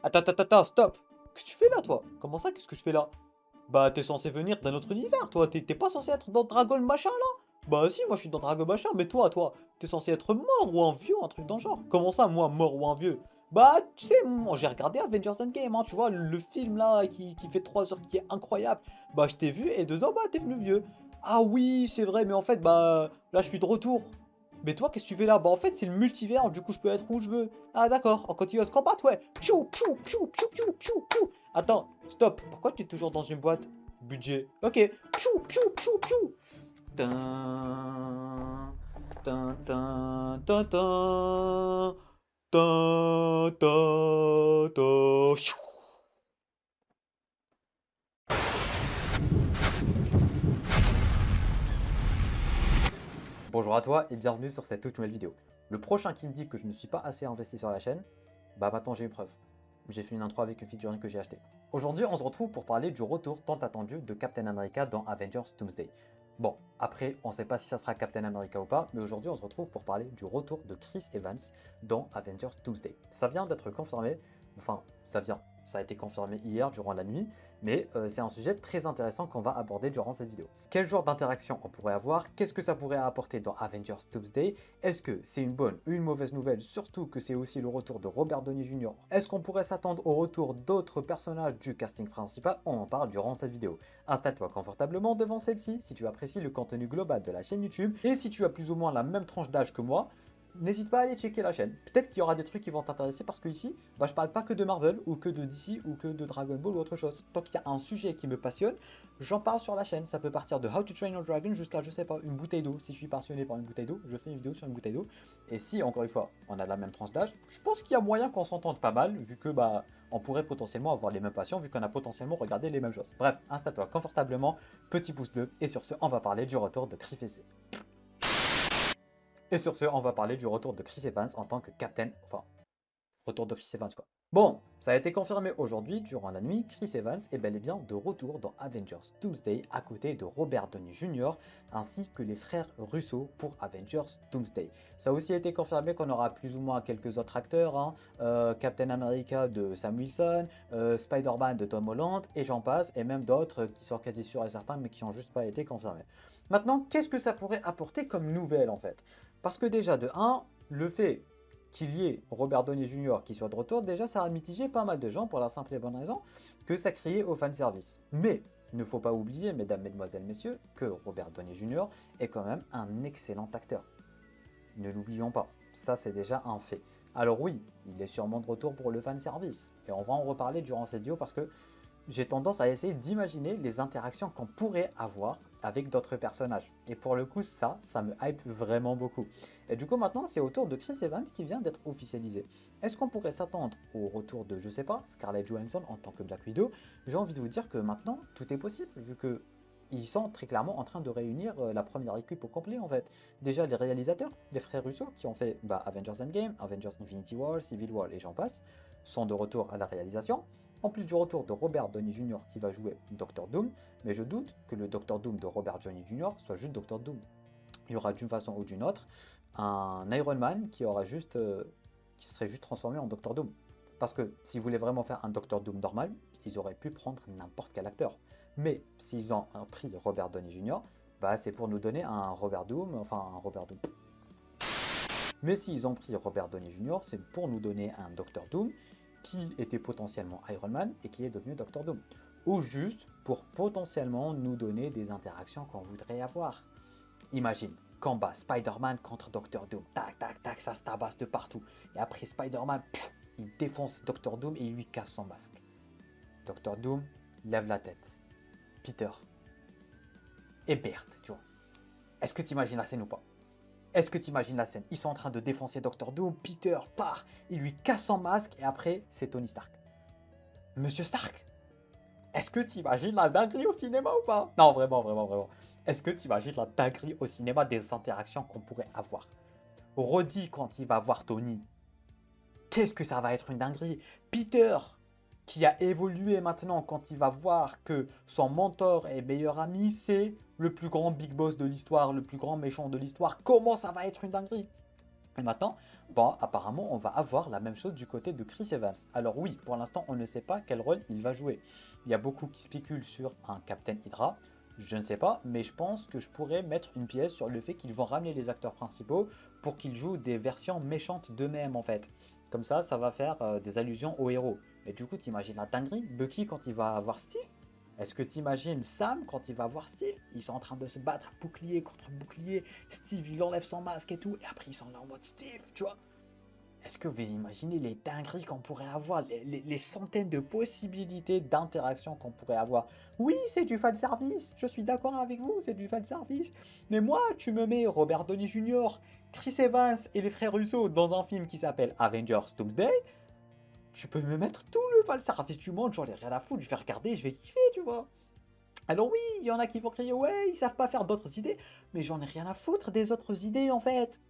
Attends, stop. Qu'est-ce que tu fais là, toi? Comment ça, qu'est-ce que je fais là? Bah, t'es censé venir d'un autre univers, toi. T'es pas censé être dans Dragon machin, là? Bah si, moi je suis dans Dragon machin, mais toi, t'es censé être mort ou un vieux, un truc dans le genre. Comment ça, moi, mort ou un vieux? Bah, tu sais, moi j'ai regardé Avengers Endgame, hein, tu vois, le film là qui fait 3 heures, qui est incroyable. Bah, je t'ai vu et dedans, bah, t'es venu vieux. Ah oui, c'est vrai, mais en fait, bah, là je suis de retour. Mais toi, qu'est-ce que tu fais là? Bah, en fait, c'est le multivers, du coup, je peux être où je veux. Ah, d'accord, on continue à se combattre, ouais. Piou, piou, piou, piou, piou, piou, piou. Attends, stop, pourquoi tu es toujours dans une boîte? Budget. Ok. Piou, piou, piou, piou. Tin, tin, tin, tin, tin, tin, tin, tin. Chou. Bonjour à toi et bienvenue sur cette toute nouvelle vidéo. Le prochain qui me dit que je ne suis pas assez investi sur la chaîne, bah maintenant j'ai une preuve. J'ai fait une intro avec une figurine que j'ai achetée. Aujourd'hui, on se retrouve pour parler du retour tant attendu de Captain America dans Avengers Doomsday. Bon, après, on ne sait pas si ça sera Captain America ou pas, mais aujourd'hui, on se retrouve pour parler du retour de Chris Evans dans Avengers Doomsday. Ça vient d'être confirmé, enfin, ça a été confirmé hier durant la nuit, mais c'est un sujet très intéressant qu'on va aborder durant cette vidéo. Quel genre d'interaction on pourrait avoir? Qu'est-ce que ça pourrait apporter dans Avengers Doomsday? Est-ce que c'est une bonne ou une mauvaise nouvelle? Surtout que c'est aussi le retour de Robert Downey Jr. Est-ce qu'on pourrait s'attendre au retour d'autres personnages du casting principal? On en parle durant cette vidéo. Installe-toi confortablement devant celle-ci si tu apprécies le contenu global de la chaîne YouTube et si tu as plus ou moins la même tranche d'âge que moi. N'hésite pas à aller checker la chaîne. Peut-être qu'il y aura des trucs qui vont t'intéresser parce que ici, bah, je parle pas que de Marvel ou que de DC ou que de Dragon Ball ou autre chose. Tant qu'il y a un sujet qui me passionne, j'en parle sur la chaîne. Ça peut partir de How to Train Your Dragon jusqu'à, je sais pas, une bouteille d'eau. Si je suis passionné par une bouteille d'eau, je fais une vidéo sur une bouteille d'eau. Et si, encore une fois, on a la même tranche d'âge, je pense qu'il y a moyen qu'on s'entende pas mal, vu que bah, on pourrait potentiellement avoir les mêmes passions, vu qu'on a potentiellement regardé les mêmes choses. Bref, installe-toi confortablement, petit pouce bleu, et sur ce, on va parler du retour de Chris Evans. Et sur ce, on va parler du retour de Chris Evans en tant que Captain, enfin, retour de Chris Evans quoi. Bon, ça a été confirmé aujourd'hui, durant la nuit, Chris Evans est bel et bien de retour dans Avengers Doomsday à côté de Robert Downey Jr. ainsi que les frères Russo pour Avengers Doomsday. Ça a aussi été confirmé qu'on aura plus ou moins quelques autres acteurs, hein, Captain America de Sam Wilson, Spider-Man de Tom Holland et j'en passe, et même d'autres qui sont quasi sûrs et certains mais qui n'ont juste pas été confirmés. Maintenant, qu'est-ce que ça pourrait apporter comme nouvelle en fait? Parce que déjà de 1, le fait qu'il y ait Robert Downey Jr. qui soit de retour, déjà ça a mitigé pas mal de gens pour la simple et bonne raison que ça criait au fanservice. Mais il ne faut pas oublier, mesdames, mesdemoiselles, messieurs, que Robert Downey Jr. est quand même un excellent acteur. Ne l'oublions pas, ça c'est déjà un fait. Alors oui, il est sûrement de retour pour le fanservice, et on va en reparler durant cette vidéo parce que j'ai tendance à essayer d'imaginer les interactions qu'on pourrait avoir avec d'autres personnages. Et pour le coup, ça me hype vraiment beaucoup. Et du coup, maintenant, c'est au tour de Chris Evans qui vient d'être officialisé. Est-ce qu'on pourrait s'attendre au retour de, je sais pas, Scarlett Johansson en tant que Black Widow? J'ai envie de vous dire que maintenant, tout est possible, vu que ils sont très clairement en train de réunir la première équipe au complet en fait. Déjà les réalisateurs, les frères Russo qui ont fait Avengers Endgame, Avengers Infinity War, Civil War et j'en passe, sont de retour à la réalisation. En plus du retour de Robert Downey Jr. qui va jouer Doctor Doom, mais je doute que le Doctor Doom de Robert Downey Jr. soit juste Doctor Doom. Il y aura d'une façon ou d'une autre un Iron Man qui aura juste, qui serait juste transformé en Doctor Doom. Parce que s'ils voulaient vraiment faire un Doctor Doom normal, ils auraient pu prendre n'importe quel acteur. Mais s'ils ont pris Robert Downey Jr., bah c'est pour nous donner un Robert Doom, enfin un Robert Doom. Mais s'ils ont pris Robert Downey Jr., c'est pour nous donner un Doctor Doom qui était potentiellement Iron Man et qui est devenu Doctor Doom. Ou juste pour potentiellement nous donner des interactions qu'on voudrait avoir. Imagine, combat Spider-Man contre Doctor Doom. Tac, tac, tac, ça se tabasse de partout. Et après Spider-Man, il défonce Doctor Doom et il lui casse son masque. Doctor Doom lève la tête. Peter et Bert, tu vois. Est-ce que tu imagines la scène ou pas? Est-ce que tu imagines la scène? Ils sont en train de défoncer Doctor Doom, Peter part, il lui casse son masque et après c'est Tony Stark. Monsieur Stark, est-ce que tu imagines la dinguerie au cinéma ou pas? Non, vraiment, vraiment, vraiment. Est-ce que tu imagines la dinguerie au cinéma des interactions qu'on pourrait avoir? Roddy quand il va voir Tony, qu'est-ce que ça va être une dinguerie? Peter, qui a évolué maintenant quand il va voir que son mentor et meilleur ami, c'est le plus grand big boss de l'histoire, le plus grand méchant de l'histoire. Comment ça va être une dinguerie? Et maintenant, bon, apparemment, on va avoir la même chose du côté de Chris Evans. Alors oui, pour l'instant, on ne sait pas quel rôle il va jouer. Il y a beaucoup qui spéculent sur un Captain Hydra. Je ne sais pas, mais je pense que je pourrais mettre une pièce sur le fait qu'ils vont ramener les acteurs principaux pour qu'ils jouent des versions méchantes d'eux-mêmes, en fait. Comme ça va faire des allusions aux héros. Mais du coup, t'imagines la dinguerie, Bucky quand il va avoir Steve? Est-ce que t'imagines Sam quand il va voir Steve? Ils sont en train de se battre bouclier contre bouclier. Steve, il enlève son masque et tout. Et après, ils sont là en mode Steve, tu vois. Est-ce que vous imaginez les dingueries qu'on pourrait avoir, les centaines de possibilités d'interaction qu'on pourrait avoir? Oui, c'est du fan service, je suis d'accord avec vous, c'est du fan service. Mais moi, tu me mets Robert Downey Jr., Chris Evans et les frères Russo dans un film qui s'appelle Avengers Doomsday, tu peux me mettre tout le fan service du monde, j'en ai rien à foutre, je vais regarder, je vais kiffer, tu vois. Alors oui, il y en a qui vont crier, ouais, ils savent pas faire d'autres idées, mais j'en ai rien à foutre des autres idées en fait.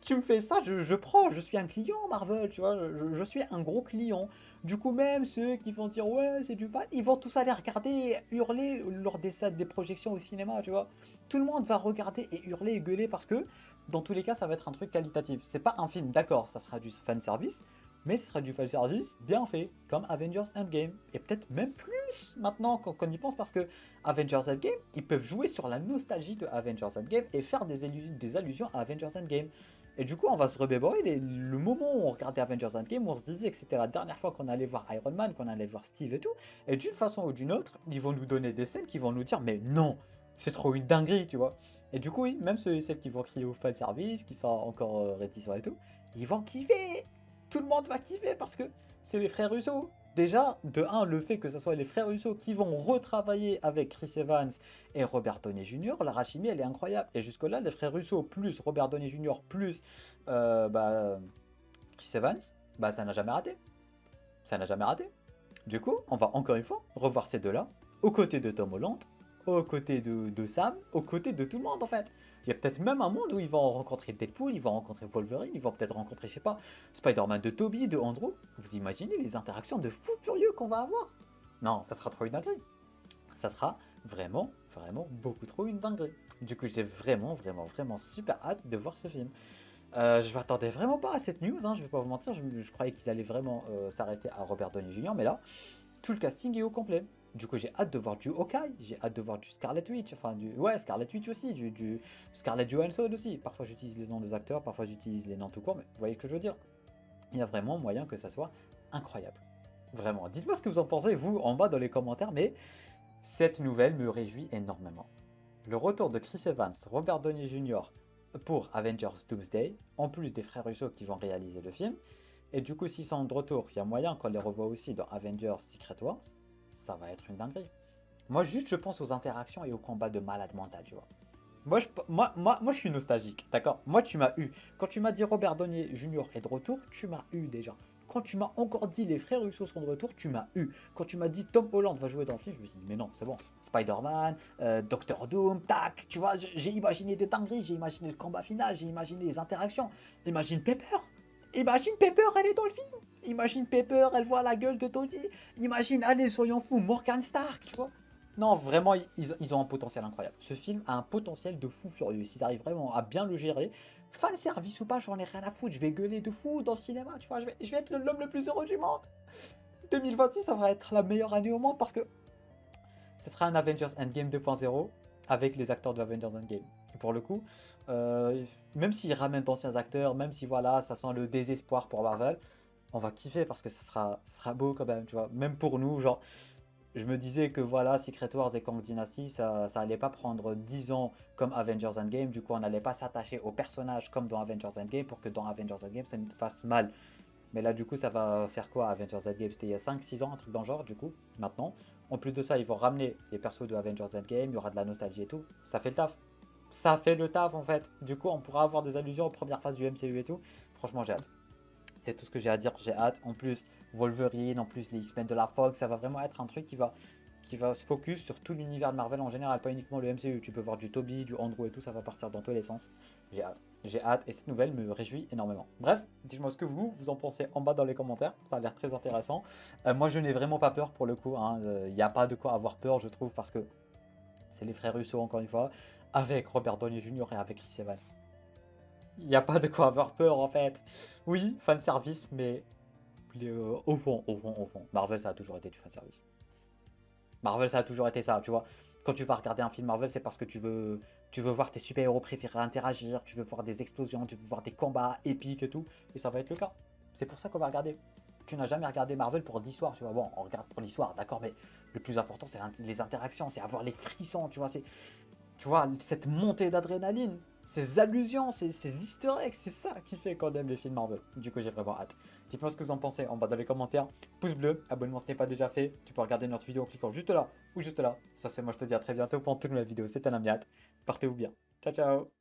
Tu me fais ça, je prends, je suis un client Marvel, tu vois, je suis un gros client. Du coup, même ceux qui vont dire ouais, c'est du fan, ils vont tous aller regarder, hurler lors des salles, des projections au cinéma, tu vois. Tout le monde va regarder et hurler et gueuler parce que dans tous les cas, ça va être un truc qualitatif. C'est pas un film, d'accord, ça fera du fan service, mais ce sera du fan service bien fait, comme Avengers Endgame. Et peut-être même plus maintenant qu'on y pense parce que Avengers Endgame, ils peuvent jouer sur la nostalgie de Avengers Endgame et faire des allusions à Avengers Endgame. Et du coup, on va se remémorer le moment où on regardait Avengers Endgame, où on se disait que c'était la dernière fois qu'on allait voir Iron Man, qu'on allait voir Steve et tout. Et d'une façon ou d'une autre, ils vont nous donner des scènes qui vont nous dire, mais non, c'est trop une dinguerie, tu vois. Et du coup, oui, même ceux et celles qui vont crier au fan service, qui sont encore réticents et tout, ils vont kiffer. Tout le monde va kiffer parce que c'est les frères Russo. Déjà, de un, le fait que ce soit les frères Russo qui vont retravailler avec Chris Evans et Robert Downey Jr., la rachimie, elle est incroyable. Et jusque-là, les frères Russo plus Robert Downey Jr. plus Chris Evans, bah ça n'a jamais raté. Ça n'a jamais raté. Du coup, on va encore une fois revoir ces deux-là, aux côtés de Tom Holland, aux côtés de Sam, aux côtés de tout le monde en fait. Il y a peut-être même un monde où ils vont rencontrer Deadpool, ils vont rencontrer Wolverine, ils vont peut-être rencontrer, je sais pas, Spider-Man de Tobey, de Andrew. Vous imaginez les interactions de fou furieux qu'on va avoir? Non, ça sera trop une dinguerie. Ça sera vraiment, vraiment beaucoup trop une dinguerie. Du coup, j'ai vraiment, vraiment, vraiment super hâte de voir ce film. Je m'attendais vraiment pas à cette news, hein, je vais pas vous mentir, je croyais qu'ils allaient vraiment s'arrêter à Robert Downey Jr., mais là, tout le casting est au complet. Du coup, j'ai hâte de voir du Hawkeye, j'ai hâte de voir du Scarlet Witch, enfin du... Ouais, Scarlet Witch aussi, du Scarlett Johansson aussi. Parfois j'utilise les noms des acteurs, parfois j'utilise les noms tout court, mais vous voyez ce que je veux dire. Il y a vraiment moyen que ça soit incroyable. Vraiment. Dites-moi ce que vous en pensez, vous, en bas dans les commentaires, mais cette nouvelle me réjouit énormément. Le retour de Chris Evans, Robert Downey Jr. pour Avengers Doomsday, en plus des frères Russo qui vont réaliser le film. Et du coup, s'ils sont de retour, il y a moyen qu'on les revoie aussi dans Avengers Secret Wars. Ça va être une dinguerie. Moi, juste, je pense aux interactions et aux combats de malade mental, tu vois. Moi, je suis nostalgique, d'accord? Moi, tu m'as eu. Quand tu m'as dit Robert Downey Jr. est de retour, tu m'as eu déjà. Quand tu m'as encore dit les frères Russo sont de retour, tu m'as eu. Quand tu m'as dit Tom Holland va jouer dans le film, je me suis dit, mais non, c'est bon. Spider-Man, Doctor Doom, tac, tu vois, j'ai imaginé des dingueries, j'ai imaginé le combat final, j'ai imaginé les interactions. Imagine Pepper. Imagine Pepper, elle est dans le film. Imagine Pepper, elle voit la gueule de Tony. Imagine, allez, soyons fous, Morgan Stark, tu vois. Non, vraiment, ils ont un potentiel incroyable. Ce film a un potentiel de fou furieux. S'ils arrivent vraiment à bien le gérer, fan service ou pas, j'en ai rien à foutre. Je vais gueuler de fou dans le cinéma, tu vois. Je vais être l'homme le plus heureux du monde. 2026, ça va être la meilleure année au monde parce que ce sera un Avengers Endgame 2.0 avec les acteurs de Avengers Endgame. Et pour le coup, même s'ils ramènent d'anciens acteurs, même si voilà, ça sent le désespoir pour Marvel, on va kiffer parce que ça sera beau quand même, tu vois. Même pour nous, genre, je me disais que voilà, Secret Wars et Kang Dynasty, ça allait pas prendre 10 ans comme Avengers Endgame. Du coup, on n'allait pas s'attacher aux personnages comme dans Avengers Endgame pour que dans Avengers Endgame, ça nous fasse mal. Mais là, du coup, ça va faire quoi Avengers Endgame? C'était il y a 5-6 ans, un truc dans le genre, du coup, maintenant. En plus de ça, ils vont ramener les persos de Avengers Endgame, il y aura de la nostalgie et tout. Ça fait le taf. Ça fait le taf en fait. Du coup, on pourra avoir des allusions aux premières phases du MCU et tout. Franchement, j'ai hâte. C'est tout ce que j'ai à dire, j'ai hâte. En plus, Wolverine, en plus les X-Men de la Fox, ça va vraiment être un truc qui va se focus sur tout l'univers de Marvel en général, pas uniquement le MCU. Tu peux voir du Toby, du Andrew et tout, ça va partir dans tous les sens. J'ai hâte. J'ai hâte et cette nouvelle me réjouit énormément. Bref, dites-moi ce que vous en pensez en bas dans les commentaires, ça a l'air très intéressant. Moi je n'ai vraiment pas peur pour le coup, il n'y a pas de quoi avoir peur je trouve parce que c'est les frères Russo encore une fois, avec Robert Downey Jr. et avec Chris Evans. Il n'y a pas de quoi avoir peur en fait. Oui, fan service, mais au fond, au fond, Marvel ça a toujours été du fan service. Marvel ça a toujours été ça, tu vois. Quand tu vas regarder un film Marvel, c'est parce que tu veux voir tes super-héros préférés interagir, tu veux voir des explosions, tu veux voir des combats épiques et tout, et ça va être le cas. C'est pour ça qu'on va regarder. Tu n'as jamais regardé Marvel pour l'histoire, tu vois. Bon, on regarde pour l'histoire, d'accord, mais le plus important, c'est les interactions, c'est avoir les frissons, tu vois. Tu vois, cette montée d'adrénaline, ces allusions, ces easter eggs, c'est ça qui fait qu'on aime les films Marvel. Du coup, j'ai vraiment hâte. Dites-moi ce que vous en pensez en bas dans les commentaires. Pouce bleu, abonnement si ce n'est pas déjà fait. Tu peux regarder notre vidéo en cliquant juste là ou juste là. Ça, c'est moi, je te dis à très bientôt pour une toute nouvelle vidéo. C'était un Amiat. Portez-vous bien. Ciao, ciao.